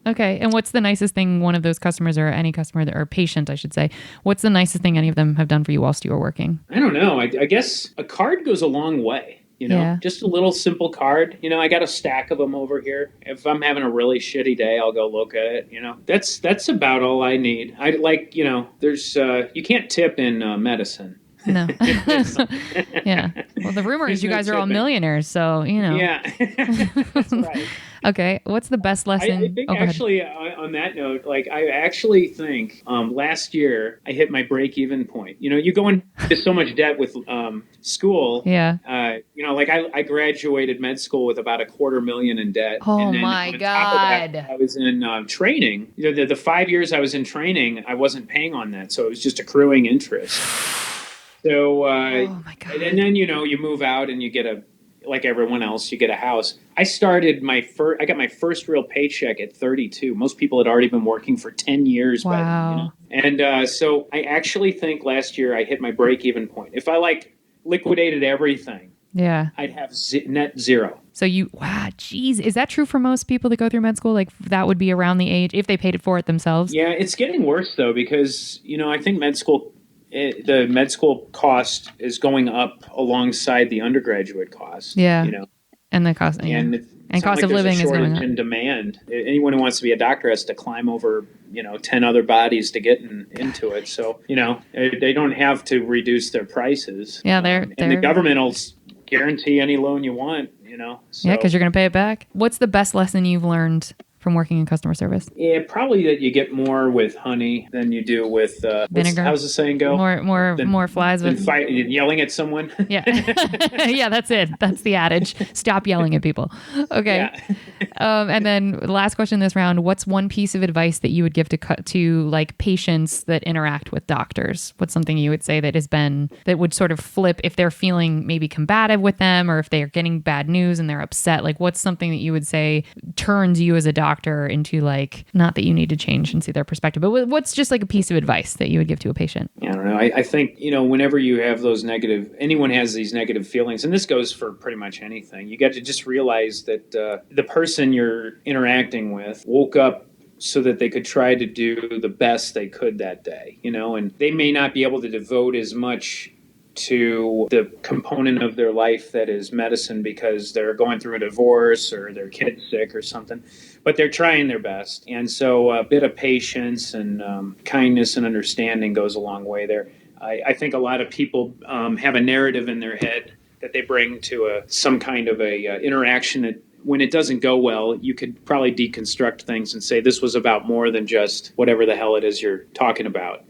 Okay, and what's the nicest thing one of those customers, or any customer or patient, I should say, what's the nicest thing any of them have done for you whilst you were working? I don't know. I guess a card goes a long way. Yeah. just a little simple card. I got a stack of them over here. If I'm having a really shitty day, I'll go look at it. That's about all I need. I like, there's you can't tip in medicine. No. Yeah. Well, the rumor is There's you no guys are all tipping. millionaires, so, Yeah, that's right. Okay. What's the best I lesson? think Oh, go ahead. actually on that note, like I actually think last year I hit my break even point. You go into so much debt with school. Yeah. Like I graduated med school with about $250,000 in debt, Oh and then my on top of that, God. I was in training. The 5 years I was in training, I wasn't paying on that, so it was just accruing interest. So, Oh my God. and then you move out and you get like everyone else, you get a house. I got my first real paycheck at 32. Most people had already been working for 10 years by Wow. then. And so I actually think last year I hit my break even point. If I liquidated everything, Yeah. I'd have net zero. So wow, geez. Is that true for most people that go through med school? Like that would be around the age if they paid it for it themselves? Yeah, it's getting worse though, because I think the med school cost is going up alongside the undergraduate cost. Yeah. And the cost, yeah. And And cost of living is going up. in demand. Anyone who wants to be a doctor has to climb over 10 other bodies to get into it. So they don't have to reduce their prices. Yeah, and the government will guarantee any loan you want. So, yeah, because you're going to pay it back. What's the best lesson you've learned from working in customer service? Yeah, probably that you get more with honey than you do with vinegar. How's the saying go? More flies with yelling at someone. Yeah. Yeah, that's it. That's the adage. Stop yelling at people. Okay. Yeah. And then last question this round, what's one piece of advice that you would give to like patients that interact with doctors? What's something you would say that would sort of flip if they're feeling maybe combative with them, or if they're getting bad news and they're upset? Like what's something that you would say turns you as a doctor into, like, not that you need to change and see their perspective, but what's just like a piece of advice that you would give to a patient? I don't know. I think, whenever you have anyone has these negative feelings, and this goes for pretty much anything, you got to just realize that the person you're interacting with woke up so that they could try to do the best they could that day, and they may not be able to devote as much to the component of their life that is medicine because they're going through a divorce or their kid's sick or something, but they're trying their best. And so a bit of patience and kindness and understanding goes a long way there. I think a lot of people have a narrative in their head that they bring to some kind of a interaction that, when it doesn't go well, you could probably deconstruct things and say this was about more than just whatever the hell it is you're talking about,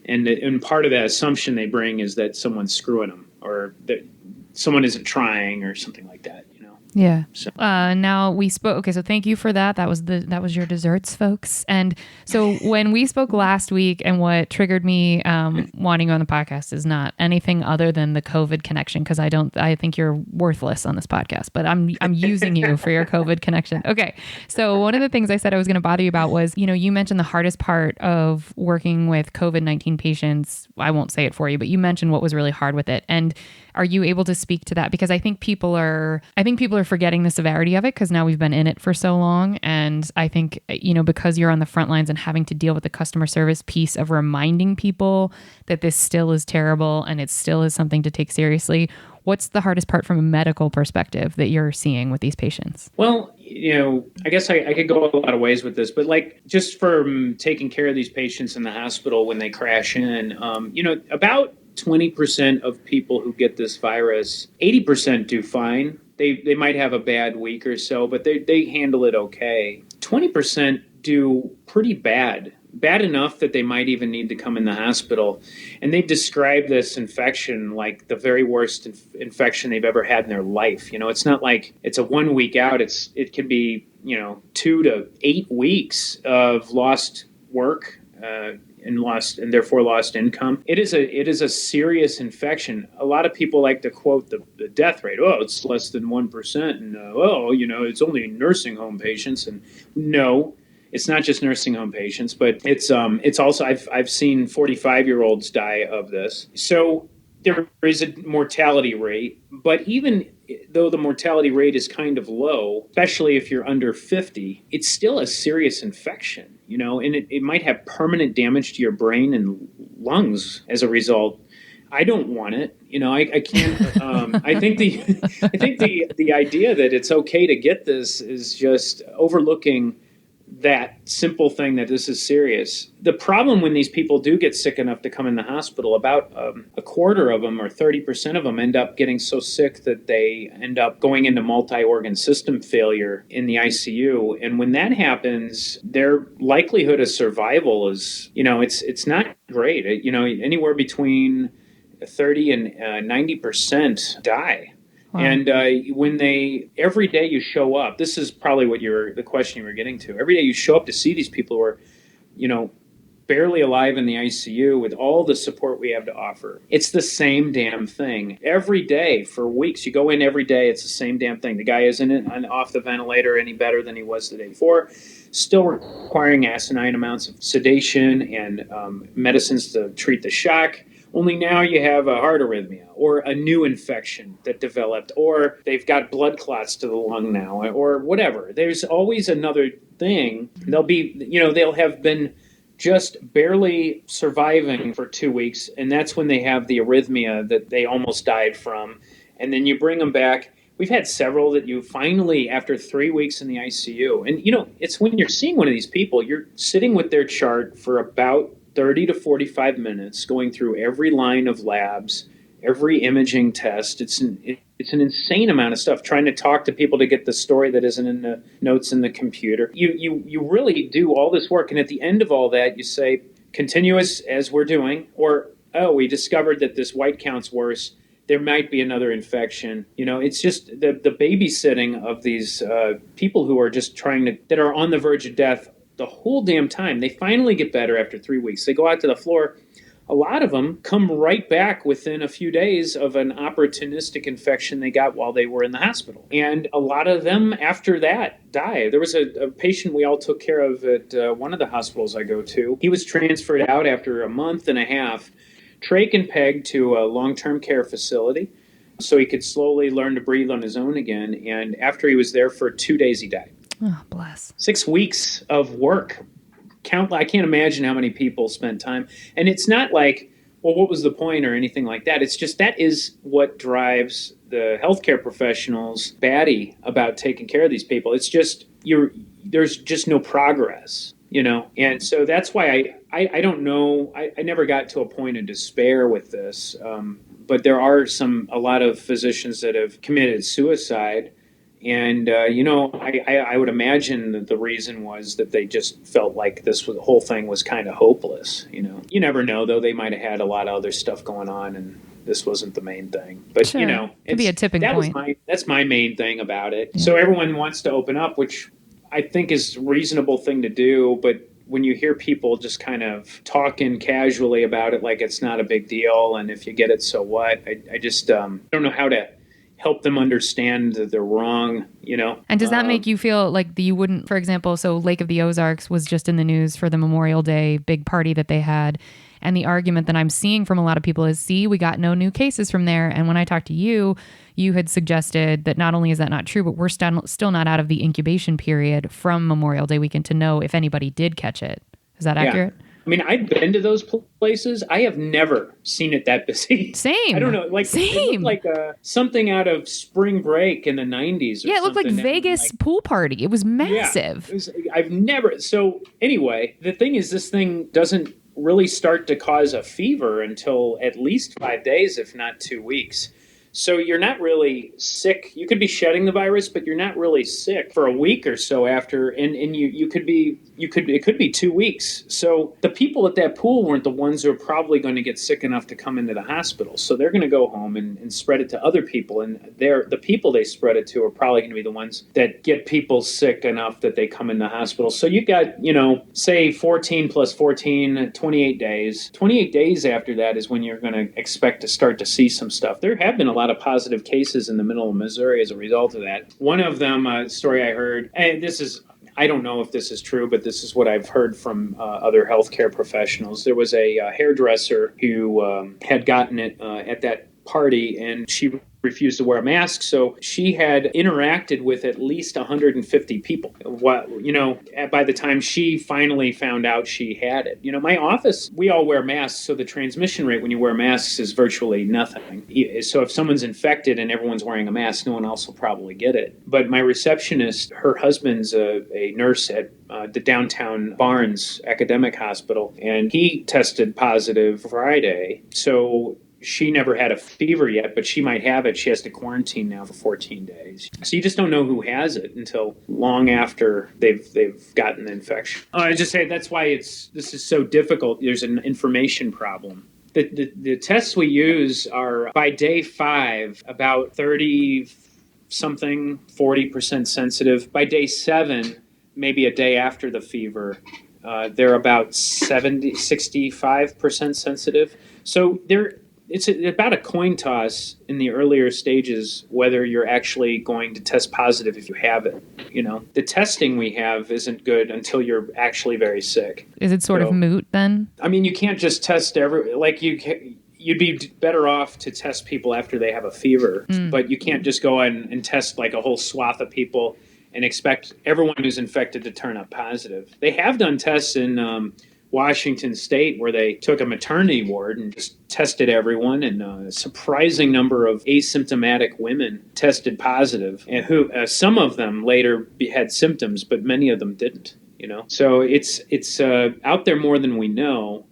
And part of that assumption they bring is that someone's screwing them, or that someone isn't trying, or something like that. Yeah. So. Now we spoke. Okay, so thank you for that. That was your desserts, folks. And so when we spoke last week, and what triggered me wanting you on the podcast is not anything other than the COVID connection, because I think you're worthless on this podcast, but I'm using you for your COVID connection. Okay. So one of the things I said I was going to bother you about was, you mentioned the hardest part of working with COVID-19 patients. I won't say it for you, but you mentioned what was really hard with it. And are you able to speak to that? Because I think people are forgetting the severity of it, because now we've been in it for so long. And I think, because you're on the front lines and having to deal with the customer service piece of reminding people that this still is terrible and it still is something to take seriously. What's the hardest part from a medical perspective that you're seeing with these patients? Well, I guess I could go a lot of ways with this, but like just for taking care of these patients in the hospital when they crash in, about 20% of people who get this virus, 80% do fine. They might have a bad week or so, but they handle it okay. 20% do pretty bad enough that they might even need to come in the hospital. And they describe this infection like the very worst infection they've ever had in their life. It's not like it's a 1 week out. It can be 2 to 8 weeks of lost work. And therefore lost income. It is a serious infection. A lot of people like to quote the death rate. Oh, it's less than 1%, and it's only nursing home patients. And no, it's not just nursing home patients, but it's also I've seen 45-year-olds die of this. So there is a mortality rate, but even though the mortality rate is kind of low, especially if you're under 50, it's still a serious infection, and it might have permanent damage to your brain and lungs as a result. I don't want it. I can't. I think the idea that it's okay to get this is just overlooking that simple thing that this is serious. The problem when these people do get sick enough to come in the hospital, about a quarter of them or 30% of them end up getting so sick that they end up going into multi-organ system failure in the ICU. And when that happens, their likelihood of survival is, it's not great. Anywhere between 30 and 90% die. Wow. And when every day you show up, this is probably the question you were getting to. Every day you show up to see these people who are, barely alive in the ICU with all the support we have to offer. It's the same damn thing. Every day for weeks, you go in every day, it's the same damn thing. The guy isn't off the ventilator any better than he was the day before, still requiring asinine amounts of sedation and medicines to treat the shock. Only now you have a heart arrhythmia or a new infection that developed, or they've got blood clots to the lung now, or whatever. There's always another thing. They'll have been just barely surviving for 2 weeks, and that's when they have the arrhythmia that they almost died from. And then you bring them back. We've had several that you finally, after 3 weeks in the ICU, and it's when you're seeing one of these people, you're sitting with their chart for about 30 to 45 minutes, going through every line of labs, every imaging test. It's an insane amount of stuff, trying to talk to people to get the story that isn't in the notes in the computer. You really do all this work, and at the end of all that, you say, continue as we're doing, or, oh, we discovered that this white count's worse. There might be another infection. It's just the babysitting of these people who are just that are on the verge of death the whole damn time. They finally get better after 3 weeks. They go out to the floor. A lot of them come right back within a few days of an opportunistic infection they got while they were in the hospital. And a lot of them after that die. There was a patient we all took care of at one of the hospitals I go to. He was transferred out after a month and a half, trach and pegged to a long-term care facility so he could slowly learn to breathe on his own again. And after he was there for 2 days, he died. Oh, bless. 6 weeks of work. I can't imagine how many people spent time. And it's not like, well, what was the point or anything like that. It's just that is what drives the healthcare professionals batty about taking care of these people. It's just there's just no progress, And so that's why I don't know. I never got to a point of despair with this. But there are a lot of physicians that have committed suicide. And, I would imagine that the reason was that they just felt like the whole thing was kind of hopeless. You never know, though. They might have had a lot of other stuff going on and this wasn't the main thing. But, sure. Could be a tipping point. That's my main thing about it. Yeah. So everyone wants to open up, which I think is a reasonable thing to do. But when you hear people just kind of talking casually about it like it's not a big deal, and if you get it, so what? I just don't know how to help them understand that they're wrong, And does that make you feel like you wouldn't, for example, so Lake of the Ozarks was just in the news for the Memorial Day big party that they had. And the argument that I'm seeing from a lot of people is, see, we got no new cases from there. And when I talked to you, you had suggested that not only is that not true, but we're still not out of the incubation period from Memorial Day weekend to know if anybody did catch it. Is that accurate? I mean, I've been to those places. I have never seen it that busy. Same. I don't know. It looked like something out of spring break in the 90s. Yeah, it looked like Vegas pool party. It was massive. Yeah, I've never. So anyway, the thing is, this thing doesn't really start to cause a fever until at least 5 days, if not 2 weeks. So you're not really sick. You could be shedding the virus, but you're not really sick for a week or so after. And it could be 2 weeks. So the people at that pool weren't the ones who are probably going to get sick enough to come into the hospital. So they're going to go home and spread it to other people. And the people they spread it to are probably going to be the ones that get people sick enough that they come in the hospital. So you got, say 14 plus 14, 28 days. 28 days after that is when you're going to expect to start to see some stuff. There have been a lot of positive cases in the middle of Missouri as a result of that. One of them, a story I heard, and I don't know if this is true, but this is what I've heard from other healthcare professionals. There was a hairdresser who had gotten it at that party, and she refused to wear a mask. So she had interacted with at least 150 people. By the time she finally found out she had it, my office, we all wear masks. So the transmission rate when you wear masks is virtually nothing. So if someone's infected and everyone's wearing a mask, no one else will probably get it. But my receptionist, her husband's a nurse at the downtown Barnes Academic Hospital, and he tested positive Friday. So she never had a fever yet, but she might have it. She has to quarantine now for 14 days. So you just don't know who has it until long after they've gotten the infection. I just say that's why this is so difficult. There's an information problem. The tests we use are by day 5 about 30 something 40% sensitive. By day 7, maybe a day after the fever, they're about 65% sensitive. So it's about a coin toss in the earlier stages whether you're actually going to test positive if you have it. The testing we have isn't good until you're actually very sick. Is it sort of moot then? I mean, you can't just test you'd be better off to test people after they have a fever, but you can't just go and test like a whole swath of people and expect everyone who's infected to turn up positive. They have done tests in Washington State where they took a maternity ward and just tested everyone, and a surprising number of asymptomatic women tested positive, and who some of them later had symptoms, but many of them didn't. So it's out there more than we know,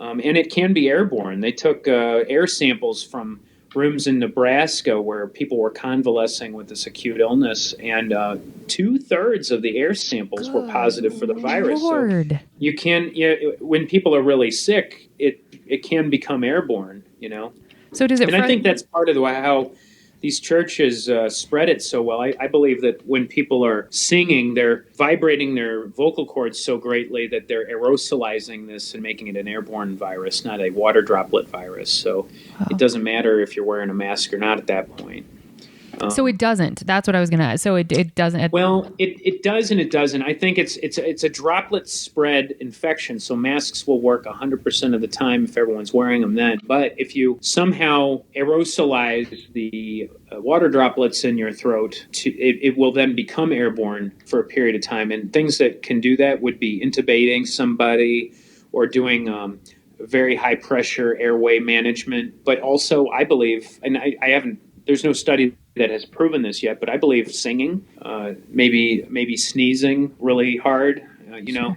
and it can be airborne. They took air samples from rooms in Nebraska where people were convalescing with this acute illness, and 2/3 of the air samples were positive for the virus. Lord. So you can, when people are really sick, it can become airborne. So does it? And I think that's part of how these churches spread it so well. I believe that when people are singing, they're vibrating their vocal cords so greatly that they're aerosolizing this and making it an airborne virus, not a water droplet virus. So It doesn't matter if you're wearing a mask or not at that point. So it doesn't. That's what I was going to ask. So it doesn't. Well, it does and it doesn't. I think it's a droplet spread infection. So masks will work 100% of the time if everyone's wearing them then. But if you somehow aerosolize the water droplets in your throat, it will then become airborne for a period of time. And things that can do that would be intubating somebody or doing very high pressure airway management. But also, I believe, and I haven't, there's no study that has proven this yet, but I believe singing, maybe sneezing really hard, Sure.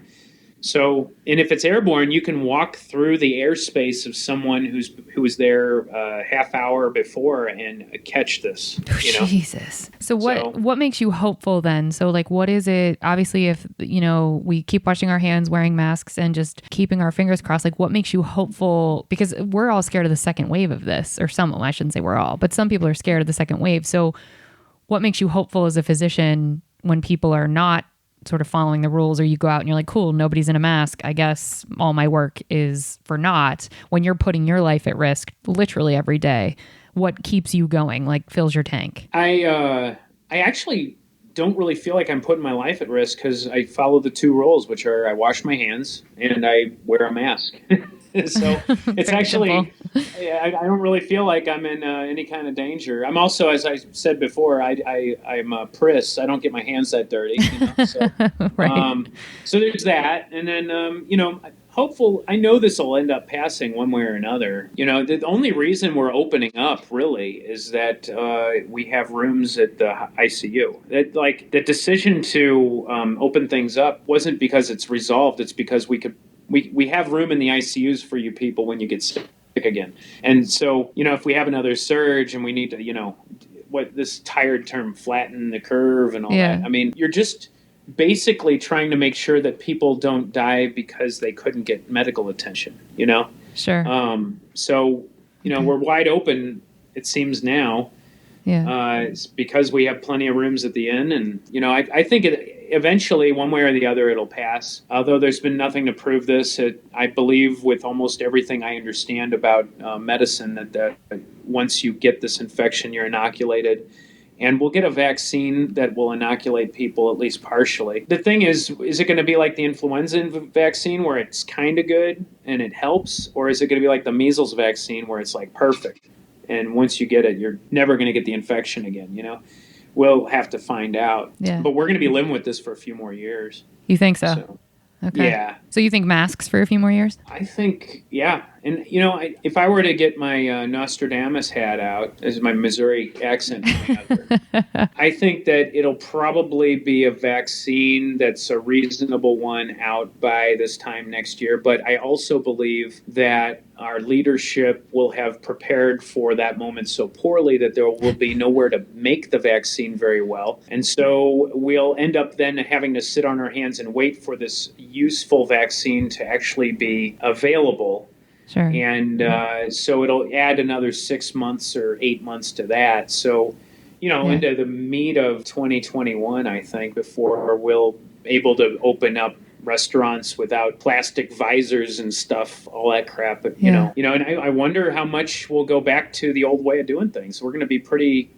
So, and if it's airborne, you can walk through the airspace of someone who was there a half hour before and catch this. Jesus. So what makes you hopeful then? So like, what is it? Obviously, if we keep washing our hands, wearing masks, and just keeping our fingers crossed, like what makes you hopeful? Because we're all scared of the second wave of this, or some. I shouldn't say we're all, but some people are scared of the second wave. So, what makes you hopeful as a physician when people are not sort of following the rules, or you go out and you're like, cool, nobody's in a mask, I guess all my work is for naught, when you're putting your life at risk literally every day? What keeps you going, like fills your tank? I actually don't really feel like I'm putting my life at risk because I follow the 2 rules, which are I wash my hands and I wear a mask. So it's actually, I don't really feel like I'm in any kind of danger. I'm also, as I said before, I'm a priss. I don't get my hands that dirty. So, Right. So there's that. And then, hopeful, I know this will end up passing one way or another. The only reason we're opening up really is that we have rooms at the ICU. The decision to open things up wasn't because it's resolved. It's because we have room in the ICUs for you people when you get sick again. And so, if we have another surge and we need to, what this tired term, flatten the curve and all that. I mean, you're just basically trying to make sure that people don't die because they couldn't get medical attention, Sure. So, we're wide open, it seems now. Yeah. It's because we have plenty of rooms at the inn. And, I think eventually, one way or the other, it'll pass. Although there's been nothing to prove this, I believe with almost everything I understand about medicine that once you get this infection, you're inoculated. And we'll get a vaccine that will inoculate people at least partially. The thing is it going to be like the influenza vaccine where it's kind of good and it helps? Or is it going to be like the measles vaccine where it's like perfect? and once you get it, you're never going to get the infection again. We'll have to find out. Yeah. But we're going to be living with this for a few more years. You think so? Okay. Yeah. So you think masks for a few more years? I think, yeah. And, if I were to get my Nostradamus hat out, as my Missouri accent, I think that it'll probably be a vaccine that's a reasonable one out by this time next year. But I also believe that our leadership will have prepared for that moment so poorly that there will be nowhere to make the vaccine very well. And so we'll end up then having to sit on our hands and wait for this useful vaccine to actually be available. Sure. And so it'll add another 6 months or 8 months to that. So, into the meat of 2021, I think, before we'll able to open up restaurants without plastic visors and stuff, all that crap. But, and I wonder how much we'll go back to the old way of doing things. We're going to be pretty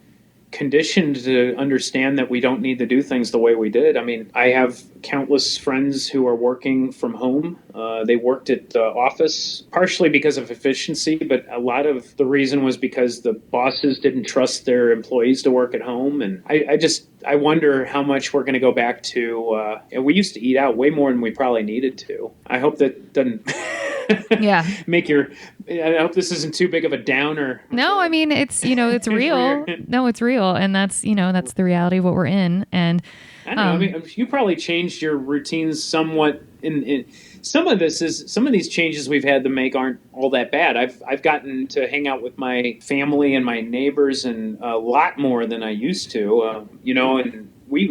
conditioned to understand that we don't need to do things the way we did. I mean, I have countless friends who are working from home. They worked at the office partially because of efficiency, but a lot of the reason was because the bosses didn't trust their employees to work at home. And I wonder how much we're going to go back to. We used to eat out way more than we probably needed to. I hope that doesn't I hope this isn't too big of a downer. No, I mean, it's, it's real. No, it's real. And that's, that's the reality of what we're in. And I don't know. I mean, you probably changed your routines somewhat. In some of these changes we've had to make aren't all that bad. I've gotten to hang out with my family and my neighbors and a lot more than I used to. And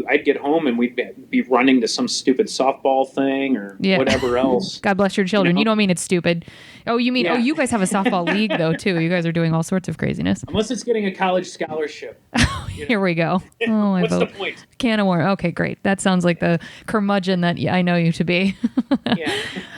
I'd get home and we'd be running to some stupid softball thing or whatever else. God bless your children. You don't mean it's stupid. Oh, you mean, you guys have a softball league though too. You guys are doing all sorts of craziness. Unless it's getting a college scholarship. Here we go. Oh, what's the point? Can of worms. Okay, great. That sounds like the curmudgeon that I know you to be.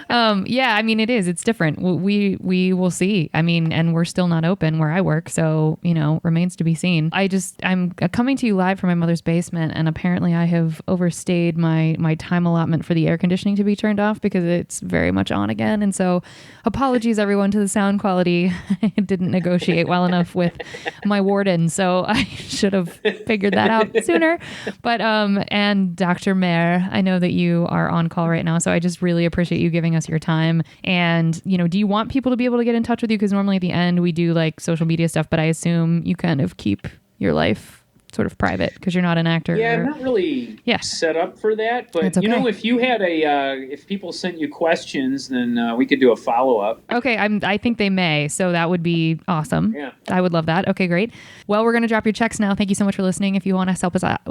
I mean, it is. It's different. We will see. I mean, and we're still not open where I work. So, remains to be seen. I'm coming to you live from my mother's basement, and apparently I have overstayed my time allotment for the air conditioning to be turned off because it's very much on again. And so apologies everyone to the sound quality. I didn't negotiate well enough with my warden. So I should have figured that out sooner. But, and Dr. Mayer, I know that you are on call right now. So I just really appreciate you giving us your time. And, do you want people to be able to get in touch with you? Because normally at the end we do like social media stuff, but I assume you kind of keep your life sort of private because you're not an actor. Yeah, I'm not really set up for that. But, okay. If you had if people sent you questions, then we could do a follow-up. Okay, I think they may. So that would be awesome. Yeah. I would love that. Okay, great. Well, we're going to drop your checks now. Thank you so much for listening. If you want to help us out.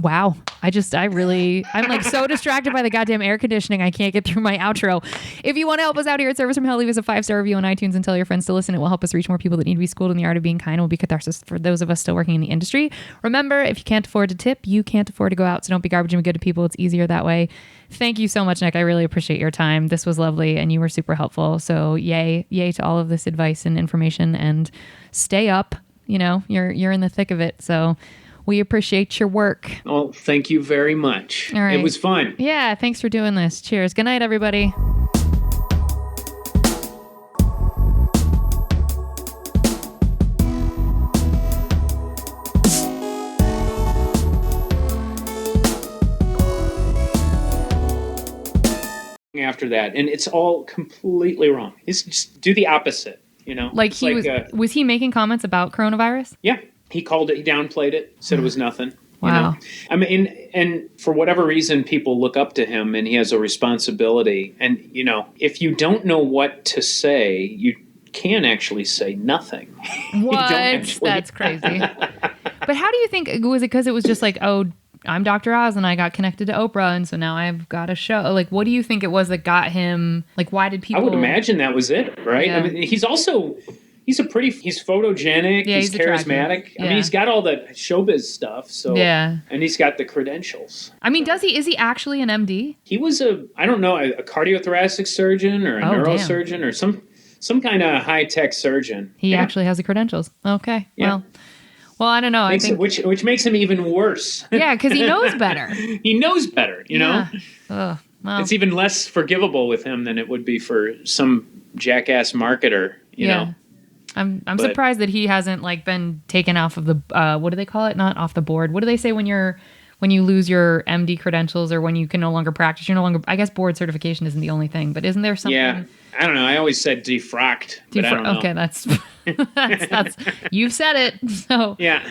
Wow. I'm like so distracted by the goddamn air conditioning. I can't get through my outro. If you want to help us out here at Service from Hell, leave us a 5-star review on iTunes and tell your friends to listen. It will help us reach more people that need to be schooled in the art of being kind. It will be catharsis for those of us still working in the industry. Remember, if you can't afford to tip, you can't afford to go out. So don't be garbage and be good to people. It's easier that way. Thank you so much, Nick. I really appreciate your time. This was lovely and you were super helpful. So yay to all of this advice and information, and stay up. You're in the thick of it. So we appreciate your work. Well, thank you very much. All right. It was fun. Yeah. Thanks for doing this. Cheers. Good night, everybody. After that, and it's all completely wrong. It's just do the opposite, Like was he making comments about coronavirus? Yeah, he called it, he downplayed it, said it was nothing. Wow. I mean, and for whatever reason, people look up to him, and he has a responsibility. And if you don't know what to say, you can actually say nothing. What? That's crazy. But how do you think, was it because it was just like, oh, I'm Dr. Oz and I got connected to Oprah, and so now I've got a show? Like, what do you think it was that got him? Like, why did people? I would imagine that was it, right? Yeah. I mean, he's photogenic, he's charismatic. Yeah. I mean, he's got all the showbiz stuff, so yeah, and he's got the credentials. I mean, is he actually an MD? He was a cardiothoracic surgeon or a neurosurgeon or some kind of high-tech surgeon. He actually has the credentials. Okay, yeah. Well, I don't know. I think which makes him even worse. Yeah, because he knows better. He knows better, know? Ugh, well. It's even less forgivable with him than it would be for some jackass marketer, you know? I'm surprised that he hasn't like been taken off of the what do they call it? Not off the board. What do they say when you lose your MD credentials or when you can no longer practice? You're no longer. I guess board certification isn't the only thing, but isn't there something? Yeah, I don't know. I always said defrocked, but I don't know. Okay, that's you've said it. So Yeah.